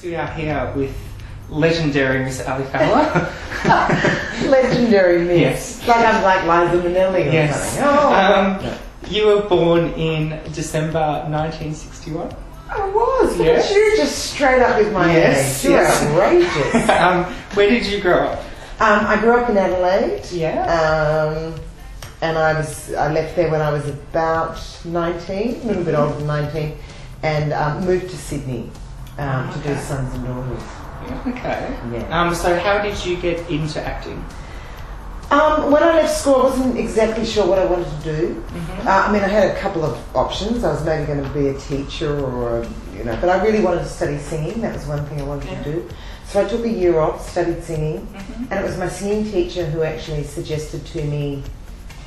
We are here with legendary Miss Ali Fowler. Legendary Miss. Yes. Like I'm like Liza Minnelli or Yes. something. Oh. You were born in December 1961. I was. Look Yes. at you just straight up with my age. You're outrageous. Where did you grow up? I grew up in Adelaide. Yeah. And I left there when I was about 19, a little bit older than 19, and moved to Sydney to do Sons and Daughters. Okay. Yeah. So how did you get into acting? When I left school, I wasn't exactly sure what I wanted to do. Mm-hmm. I mean, I had a couple of options. I was maybe going to be a teacher or, but I really wanted to study singing. That was one thing I wanted to do. So I took a year off, studied singing, and it was my singing teacher who actually suggested to me,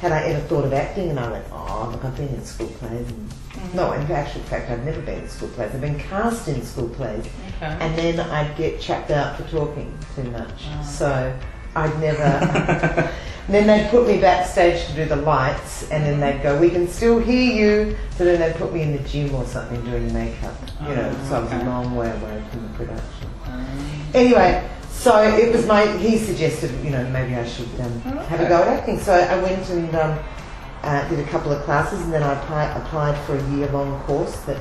had I ever thought of acting? And I went, oh, look, I've been in school plays. And no, in actual fact, I'd never been in school plays. I've been cast in school plays. Okay. And then I'd get chucked out for talking too much. So I'd never... Then they'd put me backstage to do the lights, and then they'd go, we can still hear you. So then they'd put me in the gym or something doing makeup. So I was a long way away from the production. Anyway, so it was he suggested, maybe I should have a go at acting. So I went and did a couple of classes, and then I applied for a year-long course that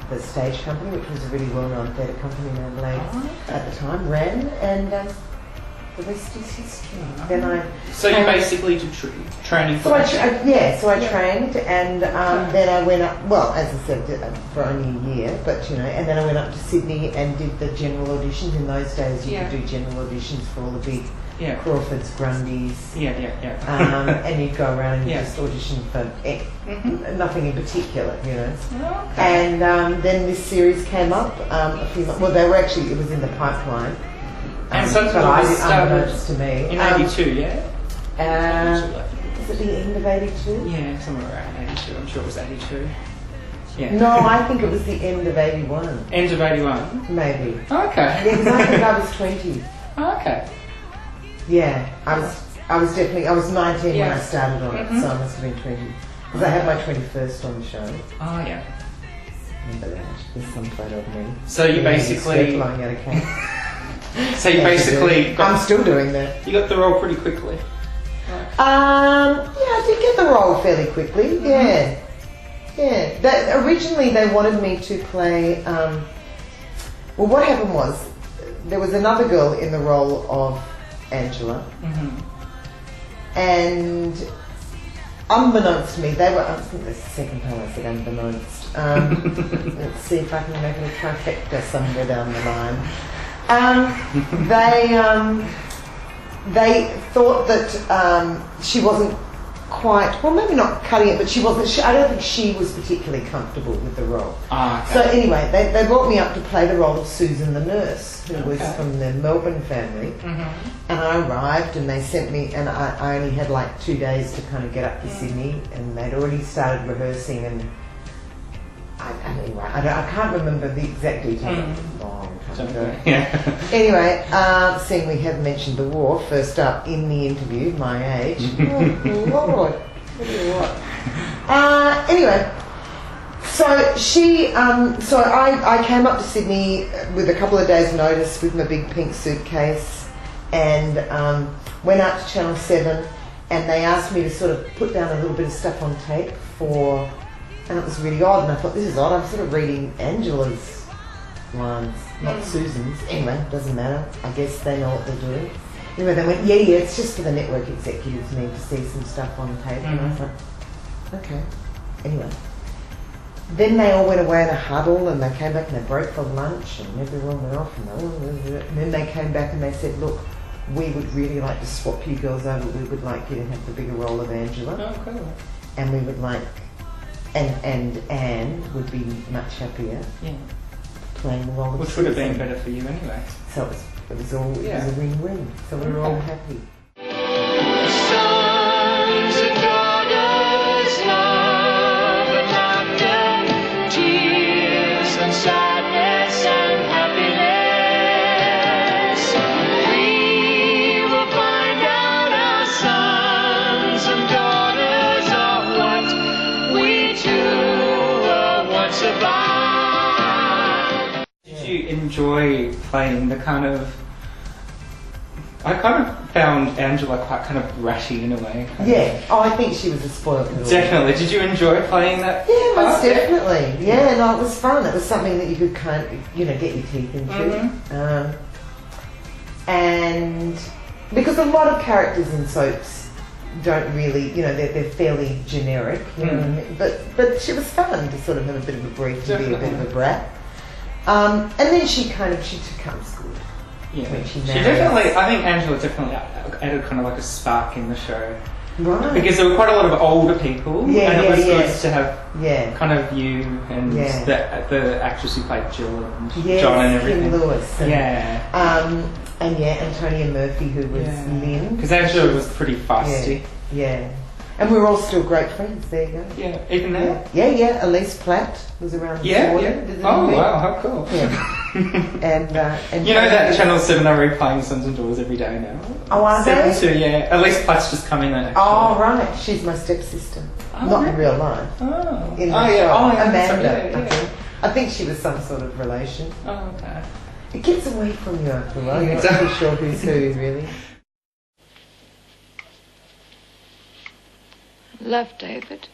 the stage company, which was a really well-known theatre company in Adelaide at the time, ran, and the rest is history. Then So you basically did training for acting? So I trained, and then I went up, well, as I said, for only a year, but and then I went up to Sydney and did the general auditions. In those days you could do general auditions for all the big Crawfords, Grundys, and you'd go around and just audition for nothing in particular, And then this series came up a few months, well, it was in the pipeline. And so it unbeknownst to me. In 82, was it the end of 82? Yeah, somewhere around 82. I'm sure it was 82. Yeah. No, I think it was the end of 81. End of 81? Maybe. Okay. Yeah, because I think I was 20. Okay. Yeah, I was 19 when I started on it, so I must have been 20. Because I had my 21st on the show. Oh, yeah. Remember that? There's some photo of me. So you basically... flying out of cake. So you basically... I'm still doing that. You got the role pretty quickly. I did get the role fairly quickly, yeah. Originally they wanted me to play... well, what happened was, there was another girl in the role of Angela, and unbeknownst to me, they were... I think that's the second time I said unbeknownst. Let's see if I can make it a trifecta somewhere down the line. They thought that she wasn't quite, well, maybe not cutting it, but she wasn't. I don't think she was particularly comfortable with the role. Okay. So anyway, they brought me up to play the role of Susan the nurse, who was from the Melbourne family. And I arrived, and they sent me, and I only had like 2 days to kind of get up to Sydney, and they'd already started rehearsing, and I can't remember the exact details. Long time ago. Anyway, seeing we have mentioned the war first up in the interview, my age. Oh Lord! Anyway, so I came up to Sydney with a couple of days' notice with my big pink suitcase, and went out to Channel 7, and they asked me to sort of put down a little bit of stuff on tape for. And it was really odd, and I thought, this is odd. I'm sort of reading Angela's lines, not Susan's. Anyway, doesn't matter. I guess they know what they're doing. Anyway, they went, yeah, it's just for the network executives need to see some stuff on tape. And I thought, okay. Anyway. Then they all went away in a huddle, and they came back and they broke for lunch, and everyone went off. And then they came back and they said, look, we would really like to swap you girls over. We would like you to have the bigger role of Angela. Oh, cool. And we would like... And Anne would be much happier playing the role of Which would have been better for you anyway. So it was a win-win. So we were all happy. Sons and daughters, love and laughter, tears and sadness and happiness. We will find out our sons and daughters are what we two were once about. Did you enjoy playing the kind of... I kind of found Angela quite kind of ratty in a way. Yeah. Oh, I think she was a spoiled little... Definitely. Did you enjoy playing that? Yeah, most part? definitely. Yeah, no, it was fun. It was something that you could kind of, you know, get your teeth into. And because a lot of characters in soaps don't really, you know, they're fairly generic. You know what I mean? But she was fun to sort of have a bit of a brief and be a bit of a brat. And then she becomes good. Yeah. When she definitely, I think Angela definitely added kind of like a spark in the show. Right. Because there were quite a lot of older people, and it was good to have kind of you and the actress who played Jill and John and everything. Kim Lewis. And, and Antonia Murphy, who was Lynn. Because Angela was pretty feisty. Yeah. And we're all still great friends. There you go. Yeah, even now? Yeah. Elise Platt was around this morning. Oh, wow, how cool. Yeah. and you know that Channel 7 are replaying Sons and Daughters every day now? Oh, are they? 7 too, yeah. Elise Platt's just come in there, actually. Oh, right. She's my stepsister. Not in real life. Oh. In the show. Amanda. Yeah. I think she was some sort of relation. Oh, okay. It gets away from you after a while. You're not really sure who's who, really. I love David.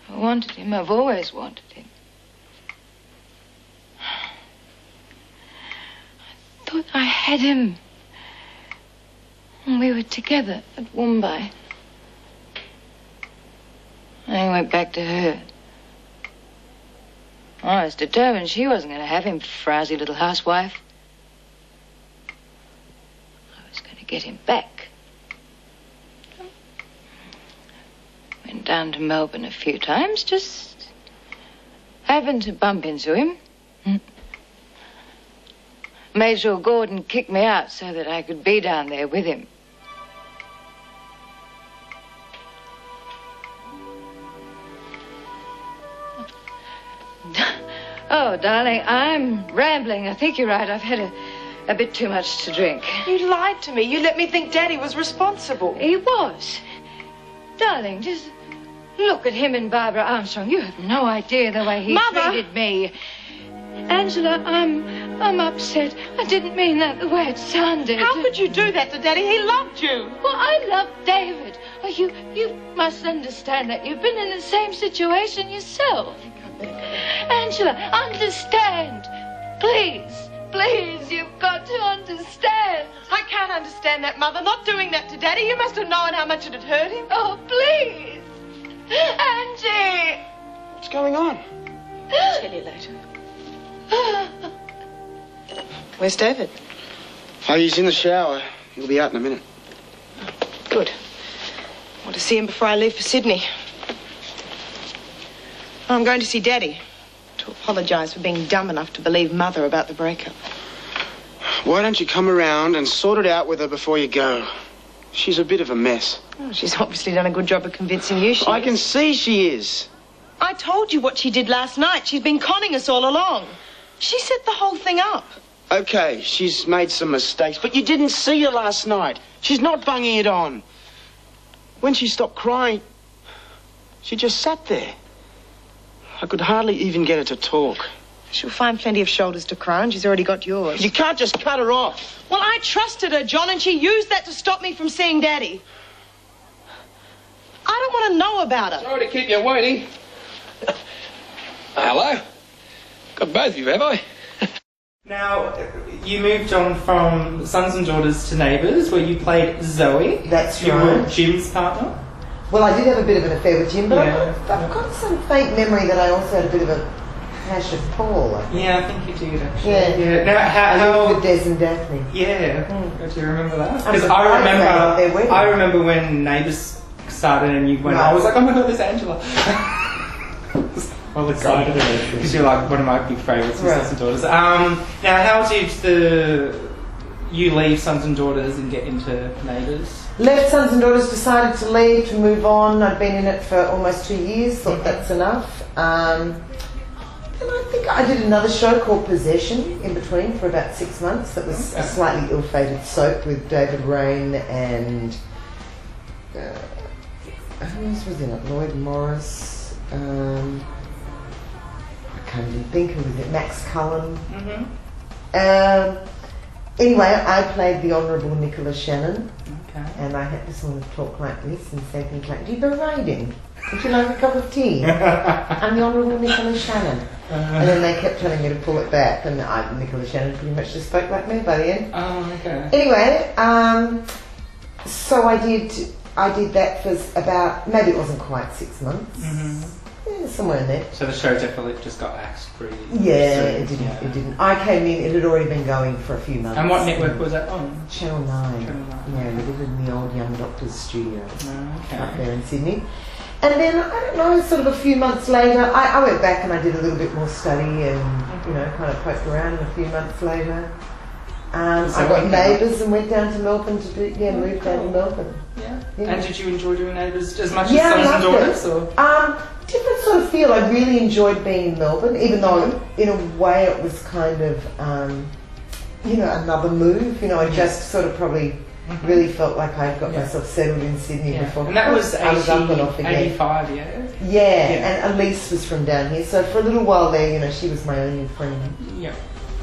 I wanted him. I've always wanted him. I thought I had him when we were together at Woombye. I went back to her. I was determined she wasn't going to have him, frowsy little housewife. I was going to get him back. Went down to Melbourne a few times, just happened to bump into him. Made sure Gordon kicked me out so that I could be down there with him. Oh, darling, I'm rambling. I think you're right. I've had a bit too much to drink. You lied to me. You let me think Daddy was responsible. He was. Darling, just look at him and Barbara Armstrong. You have no idea the way he treated me. Angela, I'm upset. I didn't mean that the way it sounded. How could you do that to Daddy? He loved you. Well, I love David. Oh, you must understand that. You've been in the same situation yourself. Angela, understand. Please, you've got to understand. I can't understand that, Mother. Not doing that to Daddy. You must have known how much it had hurt him. Oh, please. Angie. What's going on? I'll tell you later. Where's David? Oh, he's in the shower. He'll be out in a minute. Good. I want to see him before I leave for Sydney. I'm going to see Daddy to apologise for being dumb enough to believe Mother about the breakup. Why don't you come around and sort it out with her before you go? She's a bit of a mess. Oh, she's obviously done a good job of convincing you I can see she is. I told you what she did last night. She's been conning us all along. She set the whole thing up. Okay, she's made some mistakes, but you didn't see her last night. She's not bunging it on. When she stopped crying, she just sat there. I could hardly even get her to talk. She'll find plenty of shoulders to cry on. She's already got yours. You can't just cut her off. Well, I trusted her, John, and she used that to stop me from seeing Daddy. I don't want to know about her. Sorry to keep you waiting. Hello. Got both of you, have I? Now, you moved on from Sons and Daughters to Neighbours, where you played Zoe. That's you right. were Jim's partner. Well, I did have a bit of an affair with Jim, but Yeah. I've got some faint memory that I also had a bit of a hash of Paul. I think. Yeah, I think you did, actually. Yeah. Now, I lived with how... Des and Daphne. Yeah. Do you remember that? I'm Because surprised they got their wedding. I remember when Neighbours started and you went, Right. I was like, oh my god, there's Angela. Well excited because you're like one of my big favourites from Right. Sons and Daughters. Now, how did you leave Sons and Daughters and get into Neighbours? Left Sons and Daughters, decided to leave, to move on. I'd been in it for almost 2 years, thought that's enough. And I think I did another show called Possession in between for about 6 months. That was a slightly ill-fated soap with David Rain and who else was in it? Lloyd Morris. I can't even think, who was it? Max Cullen. Mm-hmm. Anyway, I played the Honourable Nicola Shannon. Okay. And I had to sort of talk like this and say things like, "Do you go riding? Would you like a cup of tea? I'm the Honourable Nicola Shannon." And then they kept telling me to pull it back, and Nicola Shannon pretty much just spoke like me by the end. Oh, okay. Anyway, so I did that for about, maybe it wasn't quite 6 months. Mm-hmm. Yeah, somewhere in there. So the show definitely just got axed pretty Yeah, soon. it didn't. It didn't. I came in; it had already been going for a few months. And what network was that on? Channel 9. Channel 9. Yeah, we did it in the old Young Doctors studio Okay. up there in Sydney. And then, I don't know, sort of a few months later, I went back and I did a little bit more study and, you know, kind of poked around, and a few months later, I got Neighbours and went down to Melbourne to do, moved down to Melbourne. Yeah. Yeah. And did you enjoy doing Neighbours as much Yeah, as I Sons and loved Daughters? it. Or? Different sort of feel. I really enjoyed being in Melbourne, even though in a way it was kind of, another move. You know, I just sort of probably really felt like I'd got myself settled in Sydney before. And that was I was up and off again. 85, yeah? Yeah, and Elise was from down here. So for a little while there, you know, she was my only friend. Yeah.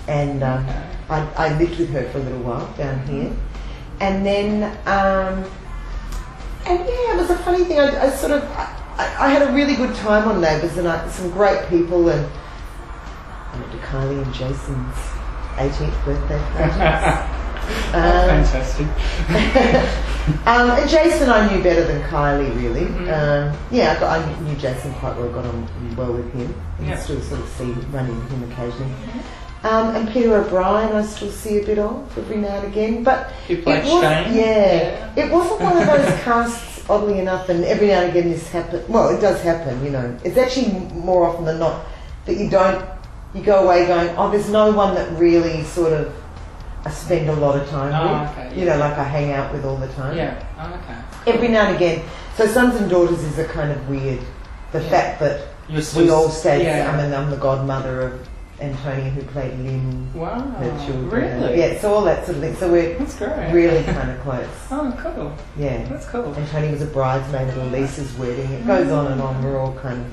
And I lived with her for a little while down here. And then, it was a funny thing. I had a really good time on Neighbours, and some great people, and I went to Kylie and Jason's 18th birthday parties. Fantastic. And Jason I knew better than Kylie, really. Mm-hmm. I knew Jason quite well, got on well with him. Yeah. I still sort of run into him occasionally. And Peter O'Brien I still see a bit of every now and again. But You played it was, Shane? Yeah. It wasn't one of those casts, oddly enough, and every now and again this happens. Well, it does happen, you know. It's actually more often than not that you go away going, oh, there's no one that really sort of I spend a lot of time with. Okay, you know, like I hang out with all the time. Yeah, okay. Every now and again. So Sons and Daughters is a kind of weird, the fact that we all stayed, I'm the godmother of Antonia who played Lynn, her children. Really? Yeah, so all that sort of thing. So we're That's great. really kind of close. Oh, cool. Yeah. That's cool. Antonia was a bridesmaid at Elise's wedding. It goes on and on. We're all kind of